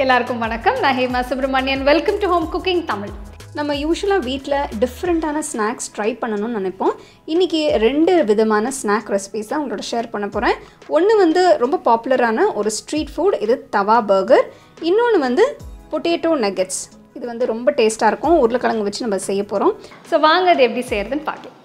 எல்லாருக்கும் வணக்கம். நான் Hema Subramanian. Welcome to home cooking Tamil. நம்ம யூஸ்வலாக வீட்டில் டிஃப்ரெண்ட்டான ஸ்நாக்ஸ் ட்ரை பண்ணணும்னு நினைப்போம். இன்றைக்கி 2 விதமான ஸ்நாக் ரெசிபீஸ் தான் உங்களோட ஷேர் பண்ண போகிறேன். ஒன்று ரொம்ப பாப்புலரான ஒரு ஸ்ட்ரீட் ஃபுட், இது தவா பர்கர். இன்னொன்று பொட்டேட்டோ நகெட்ஸ். இது ரொம்ப டேஸ்ட்டாக இருக்கும். உருளைக்கிழங்கு வச்சு நம்ம செய்ய போகிறோம். ஸோ வாங்க அது எப்படி செய்கிறதுன்னு பார்க்கலாம்.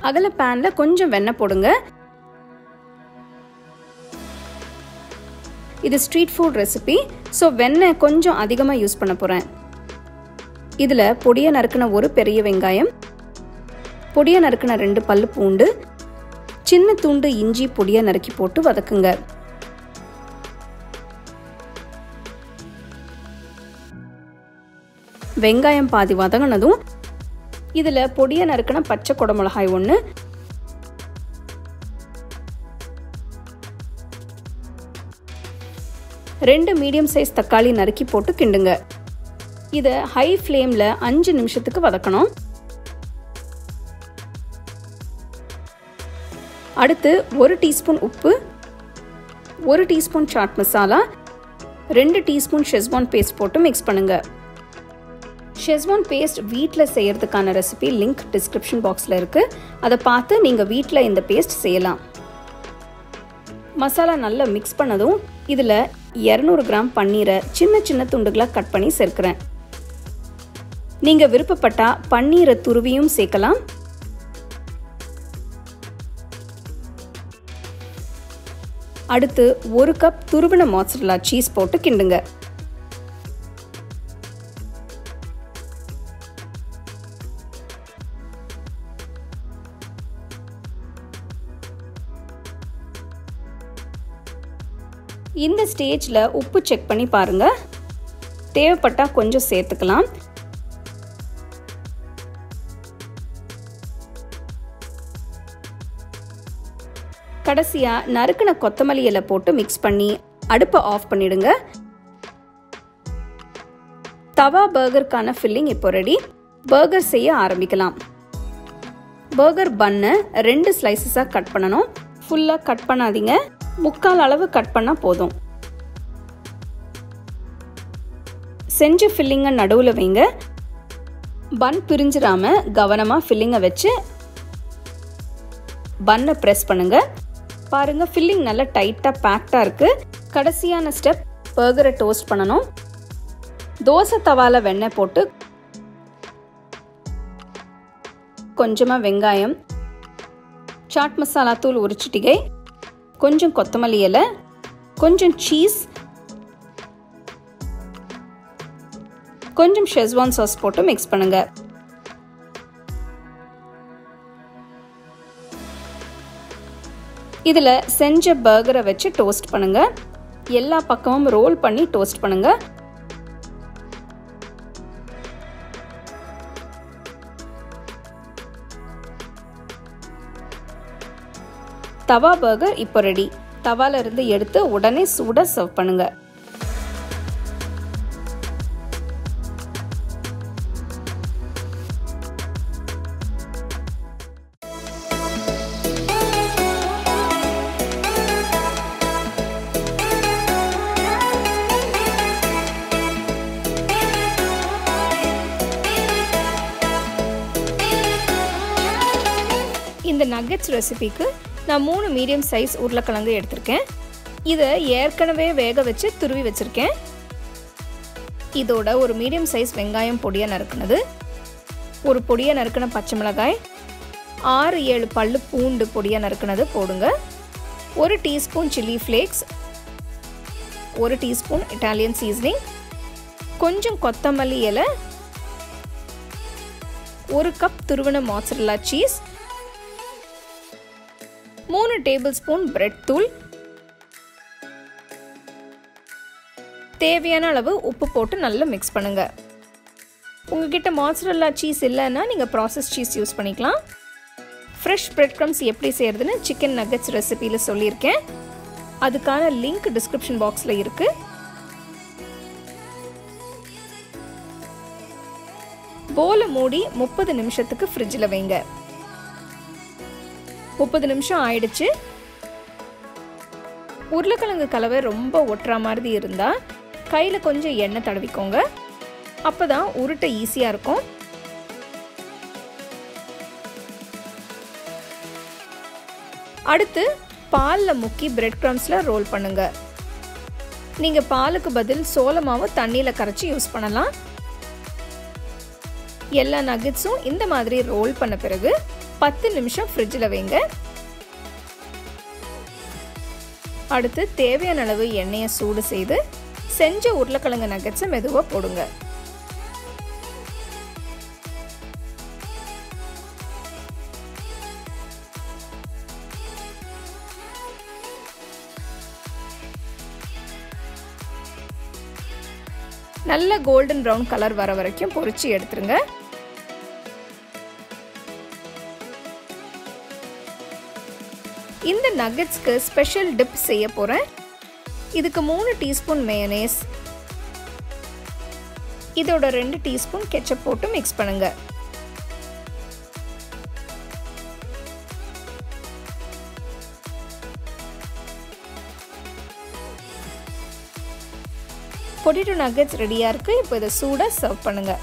அகல பேனில் கொஞ்சம் வெண்ணெய் போடுங்க. இது ஸ்ட்ரீட் ஃபுட் ரெசிபி, ஸோ வெண்ணெய் கொஞ்சம் அதிகமாக யூஸ் பண்ண போகிறேன். இதில் பொடியை நறுக்கின ஒரு பெரிய வெங்காயம், பொடியை நறுக்கின 2 பல்லு பூண்டு, சின்ன துண்டு இஞ்சி பொடியை நறுக்கி போட்டு வதக்குங்க. வெங்காயம் பாதி வதங்கினதும் இதில் பொடியை நறுக்கின பச்சை குடமிளகாய் 1, ரெண்டு மீடியம் சைஸ் தக்காளி நறுக்கி போட்டு கிண்டுங்க. இதை ஹை ஃப்ளேமில் 5 நிமிஷத்துக்கு வதக்கணும். அடுத்து 1 டீஸ்பூன் உப்பு, 1 teaspoon chaat masala, 2 teaspoon Schezwan paste போட்டு மிக்ஸ் பண்ணுங்க. ஷெஸ்வான் பேஸ்ட் வீட்டில் செய்கிறதுக்கான ரெசிபி லிங்க் டிஸ்கிரிப்ஷன் பாக்ஸில் இருக்குது. அதை பார்த்து நீங்கள் வீட்டில் இந்த பேஸ்ட் செய்யலாம். மசாலா நல்லா மிக்ஸ் பண்ணதும் இதில் 200 கிராம் பன்னீரை சின்ன சின்ன துண்டுகளாக கட் பண்ணி சேர்க்கிறேன். நீங்கள் விருப்பப்பட்டால் பன்னீரை துருவியும் சேர்க்கலாம். அடுத்து 1 கப் துருவின மொசரல்லா சீஸ் போட்டு கிண்டுங்க. இந்த ஸ்டேஜில் உப்பு செக் பண்ணி பாருங்கள். தேவைப்பட்டால் கொஞ்சம் சேர்த்துக்கலாம். கடைசியாக நறுக்கின கொத்தமல்லி இலை போட்டு மிக்ஸ் பண்ணி அடுப்பை ஆஃப் பண்ணிடுங்க. தவா பர்கருக்கான ஃபில்லிங் இப்போ ரெடி. பர்கர் செய்ய ஆரம்பிக்கலாம். பர்கர் பன்னை 2 ஸ்லைசஸாக கட் பண்ணணும். ஃபுல்லாக கட் பண்ணாதீங்க, 3/4 அளவு கட் பண்ணால் போதும். செஞ்ச ஃபில்லிங்கை நடுவில் வைங்க. பன் பிரிஞ்சிடாம கவனமாக ஃபில்லிங்கை வச்சு பன்னை ப்ரெஸ் பண்ணுங்க. பாருங்கள், ஃபில்லிங் நல்லா டைட்டாக பேக்டாக இருக்குது. கடைசியான ஸ்டெப், பர்கரை டோஸ்ட் பண்ணணும். தோசை தவால வெண்ணெய் போட்டு கொஞ்சமாக வெங்காயம், சாட் மசாலா தூள் 1 சிட்டிகை, கொஞ்சம் கொத்தமல்லி இலை, கொஞ்சம் சீஸ், கொஞ்சம் ஷெஸ்வான் சாஸ் போட்டு மிக்ஸ் பண்ணுங்க. இதில் செஞ்ச பர்கரை வச்சு டோஸ்ட் பண்ணுங்க. எல்லா பக்கமும் ரோல் பண்ணி டோஸ்ட் பண்ணுங்க. தவா பர்கர் இப்போ ரெடி. தவால இருந்து எடுத்து உடனே சூட சர்வ் பண்ணுங்க. இந்த நகெட்ஸ் ரெசிபிக்கு நான் 3 மீடியம் சைஸ் உருளைக்கிழங்கு எடுத்திருக்கேன். இதை ஏற்கனவே வேக வச்சு துருவி வச்சுருக்கேன். இதோட ஒரு மீடியம் சைஸ் வெங்காயம் பொடியாக நறுக்குனது, ஒரு பொடியாக நறுக்கின பச்சை மிளகாய், 6-7 பல்லு பூண்டு பொடியாக நறுக்குனது போடுங்க. 1 teaspoon chilli flakes, 1 teaspoon Italian seasoning, கொஞ்சம் கொத்தமல்லி இலை, 1 கப் துருவின mozzarella cheese, 3 tablespoon bread தூள், தேவையான அளவு உப்பு போட்டு நல்லா மிக்ஸ் பண்ணுங்க. உங்ககிட்ட மொசரல்லா சீஸ் இல்லைன்னா நீங்கள் ப்ராசஸ் சீஸ் யூஸ் பண்ணிக்கலாம். ஃப்ரெஷ் பிரெட் க்ரம்ஸ் எப்படி செய்கிறதுன்னு சிக்கன் நக்கட்ஸ் ரெசிபியில் சொல்லியிருக்கேன். அதுக்கான லிங்க் டிஸ்கிரிப்ஷன் பாக்ஸில் இருக்குது. போலை மூடி 30 நிமிஷத்துக்கு ஃப்ரிட்ஜில் வைங்க. 30 நிமிஷம் ஆயிடுச்சு. உருளைக்கிழங்கு கலவை ரொம்ப ஒட்டுற மாதிரி இருந்தால் கையில் கொஞ்சம் எண்ணெய் தடவிக்கோங்க. அப்போ தான் உருட்டை ஈஸியாக இருக்கும். அடுத்து பாலில் முக்கி பிரெட் க்ரம்ஸில் ரோல் பண்ணுங்க. நீங்கள் பாலுக்கு பதில் சோள மாவு தண்ணியில் கரைச்சி யூஸ் பண்ணலாம். எல்லா நகட்ஸும் இந்த மாதிரி ரோல் பண்ண பிறகு 10 நிமிஷம் ஃப்ரிட்ஜில் வைங்க. அடுத்து தேவையான அளவு எண்ணெயை சூடு செய்து செஞ்ச உருளைக்கிழங்கு நகட்ஸை மெதுவாக போடுங்க. நல்ல கோல்டன் ப்ரௌன் கலர் வர வரைக்கும் பொரிச்சு எடுத்துருங்க. இந்த நகட்ஸ்க்கு ஸ்பெஷல் டிப் செய்ய போகிறேன். இதுக்கு 3 டீஸ்பூன் மேயனேஸ், இதோட 2 டீஸ்பூன் கெச்சப் போட்டு மிக்ஸ் பண்ணுங்க. பொட்டேட்டோ நகட்ஸ் ரெடியாக இருக்குது. இப்போ இதை சூடாக சர்வ் பண்ணுங்கள்.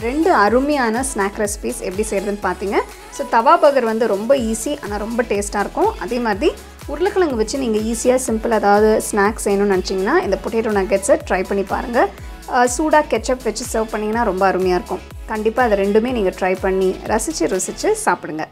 ரெண்டு அருமையான ஸ்நாக் ரெசிபிஸ் எப்படி செய்கிறதுன்னு பார்த்தீங்க. ஸோ தவா பர்கர் வந்து ரொம்ப ஈஸி, ஆனால் ரொம்ப டேஸ்ட்டாக இருக்கும். அதே மாதிரி உருளைக்கிழங்கு வச்சு நீங்கள் ஈஸியாக சிம்பிள் ஏதாவது ஸ்நாக்ஸ் செய்யணும்னு நினச்சிங்கன்னா இந்த பொட்டேட்டோ நகட்ஸை ட்ரை பண்ணி பாருங்கள். சூடாக கெச்சப் வச்சு சர்வ் பண்ணிங்கன்னா ரொம்ப அருமையாக இருக்கும். கண்டிப்பாக அதை ரெண்டுமே நீங்கள் ட்ரை பண்ணி ரசித்து ருசித்து சாப்பிடுங்க.